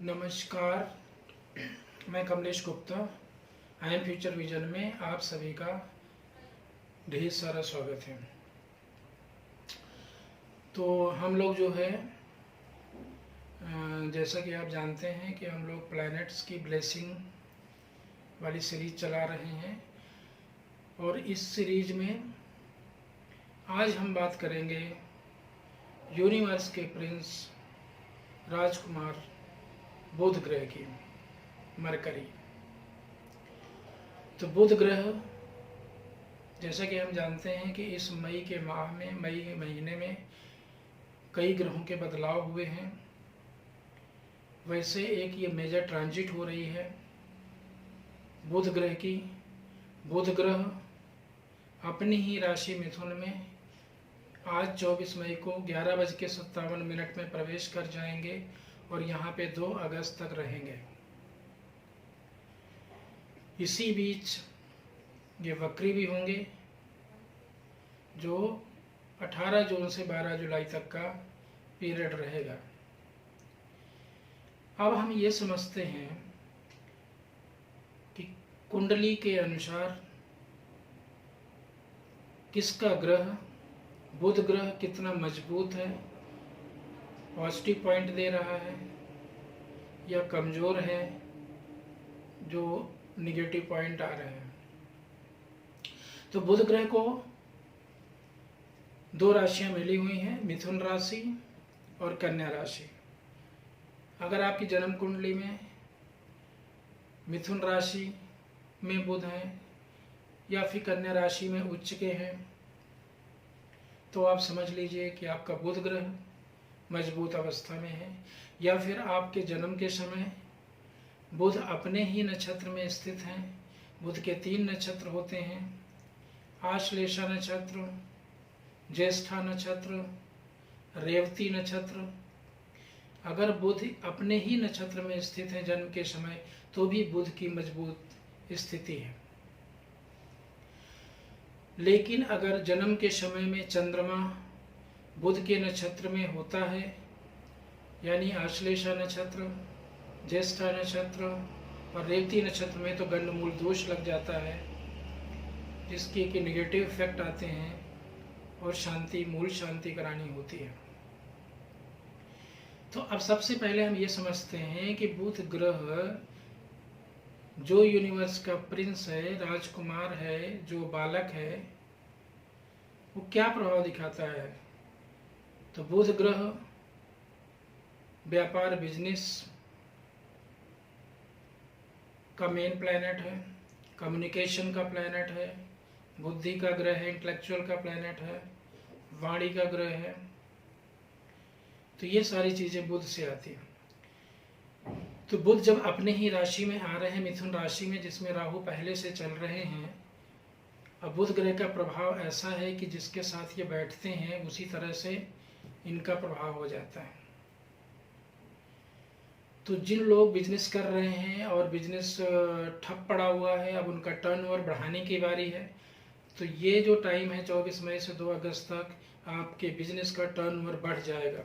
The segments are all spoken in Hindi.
नमस्कार, मैं Kamlesh Gupta I am future vision में आप सभी का ढेर सारा स्वागत है। तो हम लोग जो है जैसा कि आप जानते हैं कि हम लोग प्लैनेट्स की ब्लेसिंग वाली सीरीज चला रहे हैं और इस सीरीज में आज हम बात करेंगे यूनिवर्स के प्रिंस राजकुमार बुध ग्रह की, मरकरी। तो बुध ग्रह, जैसा कि हम जानते हैं कि इस मई के माह में, मई महीने में कई ग्रहों के बदलाव हुए हैं। वैसे एक ये मेजर ट्रांजिट हो रही है बुध ग्रह की। बुध ग्रह अपनी ही राशि मिथुन में आज 24 मई को 11:57 में प्रवेश कर जाएंगे और यहाँ पे 2 अगस्त तक रहेंगे। इसी बीच ये वक्री भी होंगे, जो 18 जून से 12 जुलाई तक का पीरियड रहेगा। अब हम ये समझते हैं कि कुंडली के अनुसार किसका ग्रह, बुध ग्रह कितना मजबूत है, पॉजिटिव पॉइंट दे रहा है या कमज़ोर है, जो निगेटिव पॉइंट आ रहे हैं। तो बुध ग्रह को 2 राशियां मिली हुई हैं, मिथुन राशि और कन्या राशि। अगर आपकी जन्म कुंडली में मिथुन राशि में बुध है या फिर कन्या राशि में उच्च के हैं, तो आप समझ लीजिए कि आपका बुध ग्रह मजबूत अवस्था में है। या फिर आपके जन्म के समय बुध अपने ही नक्षत्र में स्थित हैं। बुध के 3 नक्षत्र होते हैं, आश्लेषा नक्षत्र, ज्येष्ठा नक्षत्र, रेवती नक्षत्र। अगर बुध अपने ही नक्षत्र में स्थित है जन्म के समय, तो भी बुध की मजबूत स्थिति है। लेकिन अगर जन्म के समय में चंद्रमा बुध के नक्षत्र में होता है, यानी आश्लेषा नक्षत्र, ज्येष्ठा नक्षत्र और रेवती नक्षत्र में, तो गंडमूल दोष लग जाता है, जिसके कि निगेटिव इफेक्ट आते हैं और शांति, मूल शांति करानी होती है। तो अब सबसे पहले हम ये समझते हैं कि बुध ग्रह जो यूनिवर्स का प्रिंस है, राजकुमार है, जो बालक है, वो क्या प्रभाव दिखाता है। तो बुध ग्रह व्यापार, बिजनेस का मेन प्लैनेट है, कम्युनिकेशन का प्लैनेट है, बुद्धि का ग्रह है, इंटेलेक्चुअल का प्लैनेट है, वाणी का ग्रह है। तो ये सारी चीजें बुध से आती हैं। तो बुध जब अपने ही राशि में आ रहे हैं, मिथुन राशि में, जिसमें राहु पहले से चल रहे हैं, अब बुध ग्रह का प्रभाव ऐसा है कि जिसके साथ ये बैठते हैं उसी तरह से इनका प्रभाव हो जाता है। तो जिन लोग बिजनेस कर रहे हैं और बिजनेस ठप पड़ा हुआ है, अब उनका टर्नओवर बढ़ाने की बारी है। तो ये जो टाइम है 24 मई से 2 अगस्त तक, आपके बिजनेस का टर्नओवर बढ़ जाएगा।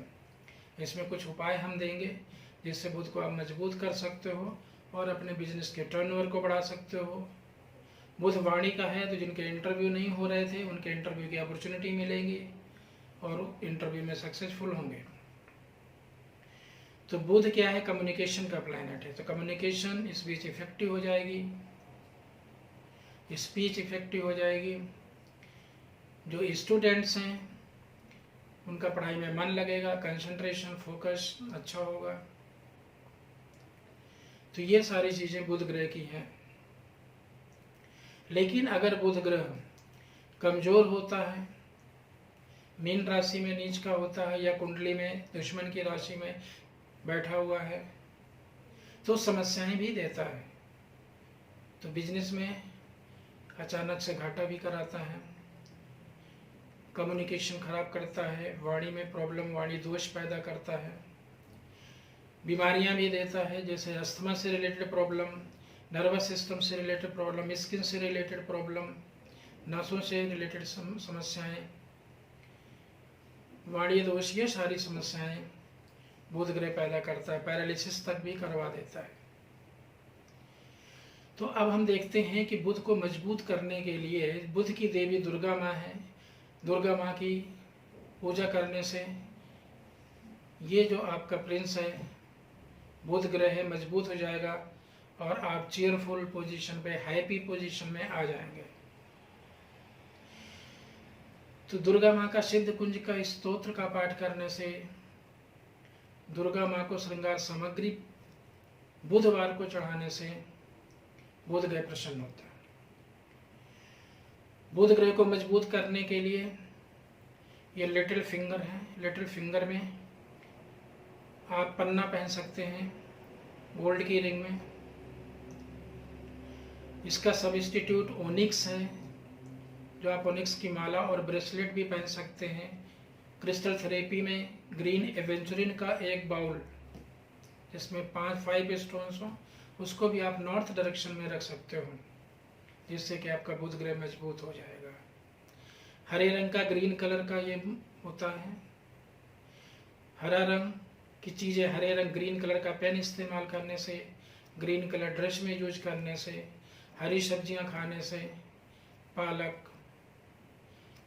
इसमें कुछ उपाय हम देंगे जिससे बुध को आप मजबूत कर सकते हो और अपने बिजनेस के टर्नओवर को बढ़ा सकते हो। बुध वाणी का है, तो जिनके इंटरव्यू नहीं हो रहे थे उनके इंटरव्यू की अपॉर्चुनिटी मिलेगी और इंटरव्यू में सक्सेसफुल होंगे। तो बुध क्या है, कम्युनिकेशन का प्लैनेट है। तो कम्युनिकेशन इस बीच इफेक्टिव हो जाएगी, स्पीच इफेक्टिव हो जाएगी। जो स्टूडेंट्स हैं उनका पढ़ाई में मन लगेगा, कंसंट्रेशन, फोकस अच्छा होगा। तो ये सारी चीजें बुध ग्रह की हैं। लेकिन अगर बुध ग्रह कमजोर होता है, मीन राशि में नीच का होता है या कुंडली में दुश्मन की राशि में बैठा हुआ है, तो समस्याएं भी देता है। तो बिजनेस में अचानक से घाटा भी कराता है, कम्युनिकेशन खराब करता है, वाणी में प्रॉब्लम, वाणी दोष पैदा करता है, बीमारियां भी देता है, जैसे अस्थमा से रिलेटेड प्रॉब्लम, नर्वस सिस्टम से रिलेटेड प्रॉब्लम, स्किन से रिलेटेड प्रॉब्लम, नसों से रिलेटेड समस्याएं, वाणी दोष, ये सारी समस्याएं बुध ग्रह पैदा करता है, पैरालिसिस तक भी करवा देता है। तो अब हम देखते हैं कि बुध को मजबूत करने के लिए, बुध की देवी दुर्गा माँ है, दुर्गा माँ की पूजा करने से ये जो आपका प्रिंस है बुध ग्रह है मजबूत हो जाएगा और आप चीयरफुल पोजीशन पे, हैप्पी पोजीशन में आ जाएंगे। तो दुर्गा माँ का सिद्ध कुंज का स्तोत्र का पाठ करने से, दुर्गा माँ को श्रृंगार सामग्री बुधवार को चढ़ाने से बुध ग्रह प्रसन्न होता है। बुध ग्रह को मजबूत करने के लिए ये लिटिल फिंगर है, लिटिल फिंगर में आप पन्ना पहन सकते हैं गोल्ड की रिंग में। इसका सब्स्टिट्यूट ओनिक्स है, जो आप ओनिक्स की माला और ब्रेसलेट भी पहन सकते हैं। क्रिस्टल थेरेपी में ग्रीन एवेंचुरिन का एक बाउल जिसमें 5 स्टोन्स हो, उसको भी आप नॉर्थ डायरेक्शन में रख सकते हो, जिससे कि आपका बुध ग्रह मजबूत हो जाएगा। हरे रंग का, ग्रीन कलर का ये होता है। हरा रंग की चीज़ें, हरे रंग ग्रीन कलर का पेन इस्तेमाल करने से, ग्रीन कलर ड्रेस में यूज करने से, हरी सब्जियां खाने से, पालक,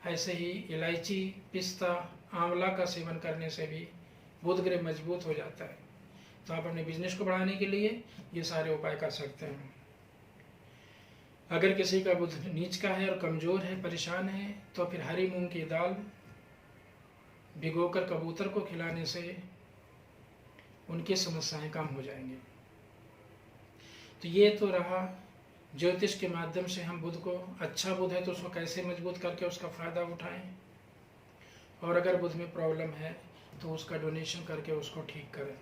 ऐसे ही इलायची, पिस्ता, आंवला का सेवन करने से भी बुध ग्रह मजबूत हो जाता है। तो आप अपने बिजनेस को बढ़ाने के लिए ये सारे उपाय कर सकते हैं। अगर किसी का बुध नीच का है और कमज़ोर है, परेशान है, तो फिर हरी मूंग की दाल भिगोकर कबूतर को खिलाने से उनकी समस्याएं कम हो जाएंगी। तो ये तो रहा ज्योतिष के माध्यम से हम बुध को, अच्छा बुध है तो उसको कैसे मजबूत करके उसका फ़ायदा उठाएं, और अगर बुध में प्रॉब्लम है तो उसका डोनेशन करके उसको ठीक करें।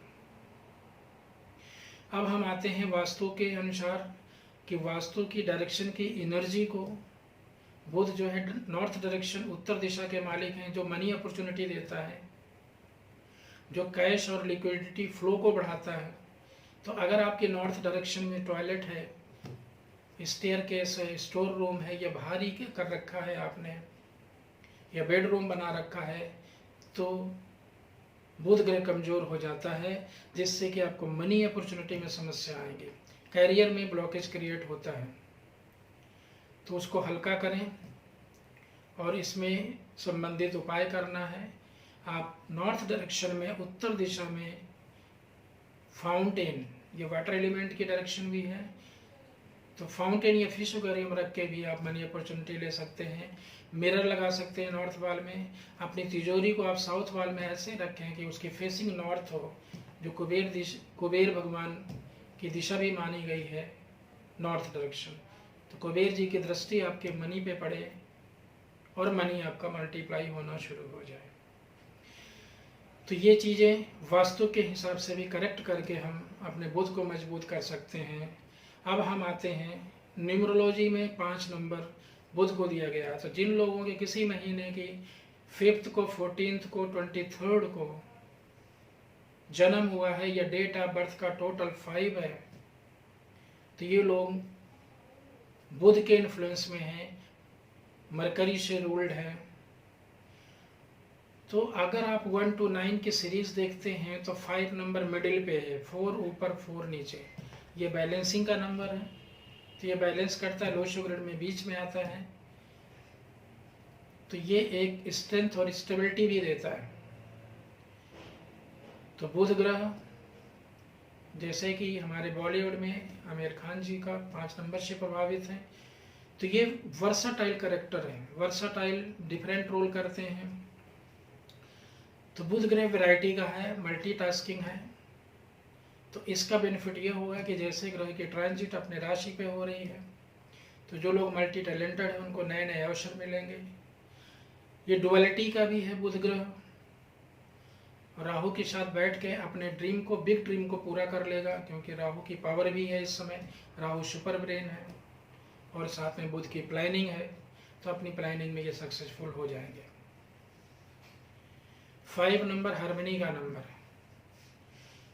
अब हम आते हैं वास्तु के अनुसार कि वास्तु की डायरेक्शन की एनर्जी को, बुध जो है नॉर्थ डायरेक्शन, उत्तर दिशा के मालिक हैं, जो मनी अपॉर्चुनिटी देता है, जो कैश और लिक्विडिटी फ्लो को बढ़ाता है। तो अगर आपके नॉर्थ डायरेक्शन में टॉयलेट है, स्टेयरकेस है, स्टोर रूम है, या भारी कर रखा है आपने, या बेडरूम बना रखा है, तो बुध ग्रह कमज़ोर हो जाता है, जिससे कि आपको मनी अपॉर्चुनिटी में समस्या आएंगी, कैरियर में ब्लॉकेज क्रिएट होता है। तो उसको हल्का करें और इसमें संबंधित उपाय करना है। आप नॉर्थ डायरेक्शन में, उत्तर दिशा में फाउंटेन, ये वाटर एलिमेंट की डायरेक्शन भी है, तो फाउंटेन या फिश एक्वेरियम रख के भी आप मनी अपॉर्चुनिटी ले सकते हैं। मिरर लगा सकते हैं नॉर्थ वॉल में। अपनी तिजोरी को आप साउथ वॉल में ऐसे रखें कि उसकी फेसिंग नॉर्थ हो, जो कुबेर भगवान की दिशा भी मानी गई है नॉर्थ डायरेक्शन। तो कुबेर जी की दृष्टि आपके मनी पे पड़े और मनी आपका मल्टीप्लाई होना शुरू हो जाए। तो ये चीज़ें वास्तु के हिसाब से भी करेक्ट करके हम अपने बुध को मजबूत कर सकते हैं। अब हम आते हैं न्यूमरोलॉजी में 5 नंबर बुध को दिया गया। तो जिन लोगों के किसी महीने की 5th को, 14th को, 23rd को जन्म हुआ है, या डेट ऑफ बर्थ का टोटल 5 है, तो ये लोग बुध के इन्फ्लुएंस में हैं, मरकरी से रूल्ड है। तो अगर आप 1 to 9 की सीरीज देखते हैं तो 5 नंबर मिडिल पे है, 4 ऊपर 4 नीचे, ये बैलेंसिंग का नंबर है। तो ये बैलेंस करता है, लो शुगर में बीच में आता है, तो ये एक स्ट्रेंथ और स्टेबिलिटी भी देता है। तो बुध ग्रह जैसे कि हमारे बॉलीवुड में आमिर खान जी का 5 नंबर से प्रभावित है, तो ये वर्साटाइल कैरेक्टर है, वर्साटाइल डिफरेंट रोल करते हैं। तो बुध ग्रह वैरायटी का है, मल्टीटास्किंग है। तो इसका बेनिफिट ये होगा कि जैसे ग्रह की ट्रांजिट अपने राशि पे हो रही है, तो जो लोग मल्टी टैलेंटेड हैं उनको नए नए अवसर मिलेंगे। ये डुअलिटी का भी है बुध ग्रह, राहु के साथ बैठ के अपने ड्रीम को, बिग ड्रीम को पूरा कर लेगा, क्योंकि राहु की पावर भी है इस समय, राहु सुपर ब्रेन है, और साथ में बुध की प्लानिंग है, तो अपनी प्लानिंग में ये सक्सेसफुल हो जाएंगे। 5 नंबर हार्मनी का नंबर है,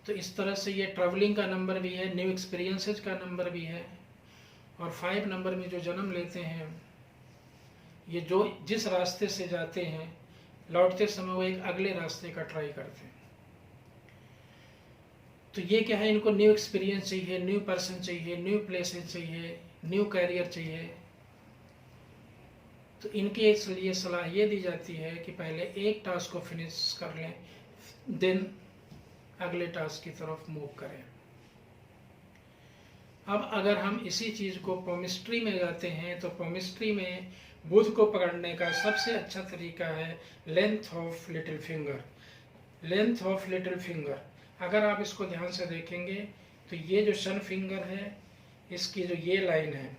तो इस तरह से ये ट्रैवलिंग का नंबर भी है, न्यू एक्सपीरियंसेस का नंबर भी है। और 5 नंबर में जो जन्म लेते हैं, ये जो जिस रास्ते से जाते हैं लौटते समय वो एक अगले रास्ते का ट्राई करते हैं। तो ये क्या है, इनको न्यू एक्सपीरियंस चाहिए, न्यू पर्सन चाहिए, न्यू प्लेसेस चाहिए, न्यू कैरियर चाहिए। तो इनके लिए सलाह ये दी जाती है कि पहले एक टास्क को फिनिश कर लें, देन अगले टास्क की तरफ मूव करें। अब अगर हम इसी चीज़ को पोमिस्ट्री में जाते हैं तो पोमिस्ट्री में बुध को पकड़ने का सबसे अच्छा तरीका है length of little finger. Length of little finger, अगर आप इसको ध्यान से देखेंगे तो ये जो सन फिंगर है, इसकी जो ये लाइन है,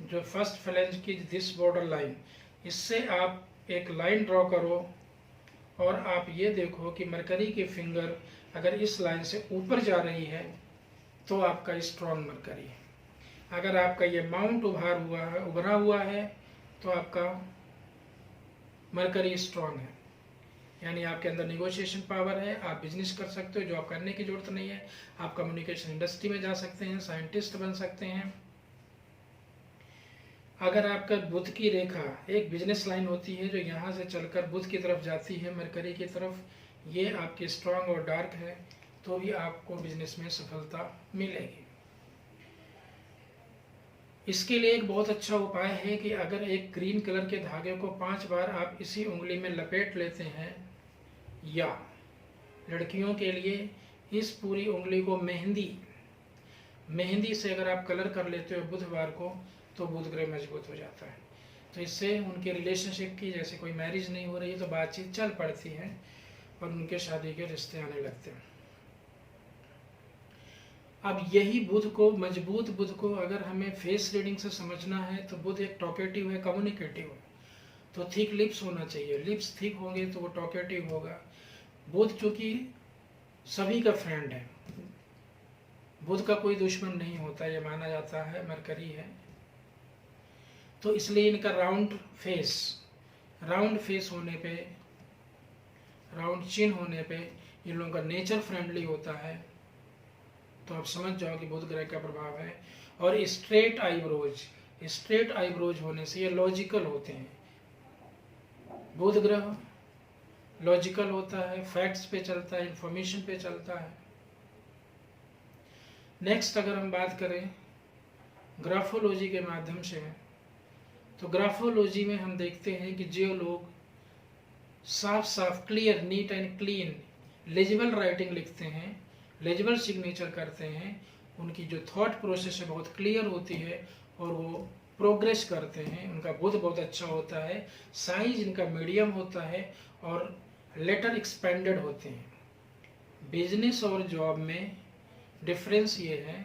जो फर्स्ट फ्लेंज की दिस बॉर्डर लाइन, इससे आप एक लाइन ड्रॉ करो और आप ये देखो कि मरकरी की फिंगर अगर इस लाइन से ऊपर जा रही है तो आपका स्ट्रॉन्ग मरकरी है। अगर आपका ये माउंट उभरा हुआ है तो आपका मरकरी स्ट्रॉन्ग है, यानी आपके अंदर निगोशिएशन पावर है, आप बिजनेस कर सकते हो, जॉब करने की जरूरत नहीं है, आप कम्युनिकेशन इंडस्ट्री में जा सकते हैं, साइंटिस्ट बन सकते हैं। अगर आपका बुध की रेखा एक बिजनेस लाइन होती है जो यहाँ से चलकर बुध की तरफ जाती है, मरकरी की तरफ, ये आपकी स्ट्रांग और डार्क है, तो भी आपको बिजनेस में सफलता मिलेगी। इसके लिए एक बहुत अच्छा उपाय है कि अगर एक ग्रीन कलर के धागे को 5 बार आप इसी उंगली में लपेट लेते हैं, या लड़कियों के लिए इस पूरी उंगली को मेहंदी से अगर आप कलर कर लेते हो बुधवार को, तो बुध ग्रह मजबूत हो जाता है। तो इससे उनके रिलेशनशिप की, जैसे कोई मैरिज नहीं हो रही है तो बातचीत चल पड़ती है और उनके शादी के रिश्ते आने लगते हैं। अब यही बुध को, मजबूत बुध को अगर हमें फेस रीडिंग से समझना है तो बुध एक टॉकेटिव है, कम्युनिकेटिव है, तो थिक लिप्स होना चाहिए। लिप्स थिक होंगे तो वो टॉकेटिव होगा। बुध चूंकि सभी का फ्रेंड है, बुध का कोई दुश्मन नहीं होता, ये माना जाता है, मरकरी है, तो इसलिए इनका राउंड फेस होने पे, राउंड चिन होने पे इन लोगों का नेचर फ्रेंडली होता है। तो आप समझ जाओ कि बुध ग्रह का प्रभाव है। और स्ट्रेट आईब्रोज होने से ये लॉजिकल होते हैं। बुध ग्रह लॉजिकल होता है, फैक्ट्स पे चलता है, इंफॉर्मेशन पे चलता है। नेक्स्ट अगर हम बात करें ग्राफोलॉजी के माध्यम से, तो ग्राफोलॉजी में हम देखते हैं कि जो लोग साफ clear, neat and clean legible writing लिखते हैं, लेजिबल सिग्नेचर करते हैं, उनकी जो थॉट प्रोसेस है बहुत क्लियर होती है और वो प्रोग्रेस करते हैं। उनका बुध बहुत अच्छा होता है, साइज इनका मीडियम होता है और लेटर एक्सपेंडेड होते हैं। बिजनेस और जॉब में डिफरेंस ये है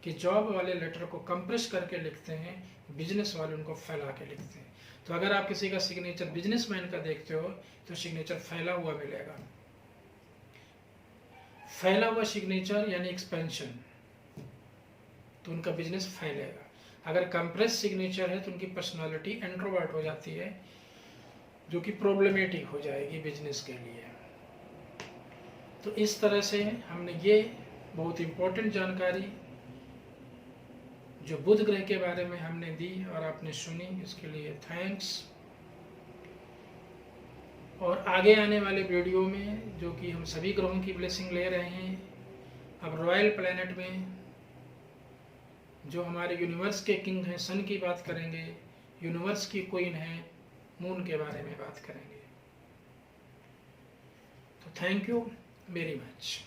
कि जॉब वाले लेटर को कंप्रेस करके लिखते हैं, बिजनेस वाले उनको फैला के लिखते हैं। तो अगर आप किसी का सिग्नेचर बिजनेसमैन का देखते हो तो सिग्नेचर फैला हुआ मिलेगा। फैला हुआ सिग्नेचर यानी एक्सपेंशन, तो उनका बिजनेस फैलेगा। अगर कंप्रेस सिग्नेचर है तो उनकी पर्सनालिटी इंट्रोवर्ट हो जाती है, जो कि प्रॉब्लमेटिक हो जाएगी बिजनेस के लिए। तो इस तरह से हमने ये बहुत इम्पोर्टेंट जानकारी जो बुध ग्रह के बारे में हमने दी और आपने सुनी, इसके लिए थैंक्स। और आगे आने वाले वीडियो में जो कि हम सभी ग्रहों की ब्लेसिंग ले रहे हैं, अब रॉयल प्लैनेट में जो हमारे यूनिवर्स के किंग हैं सन की बात करेंगे, यूनिवर्स की क्वीन है मून के बारे में बात करेंगे। तो थैंक यू वेरी मच।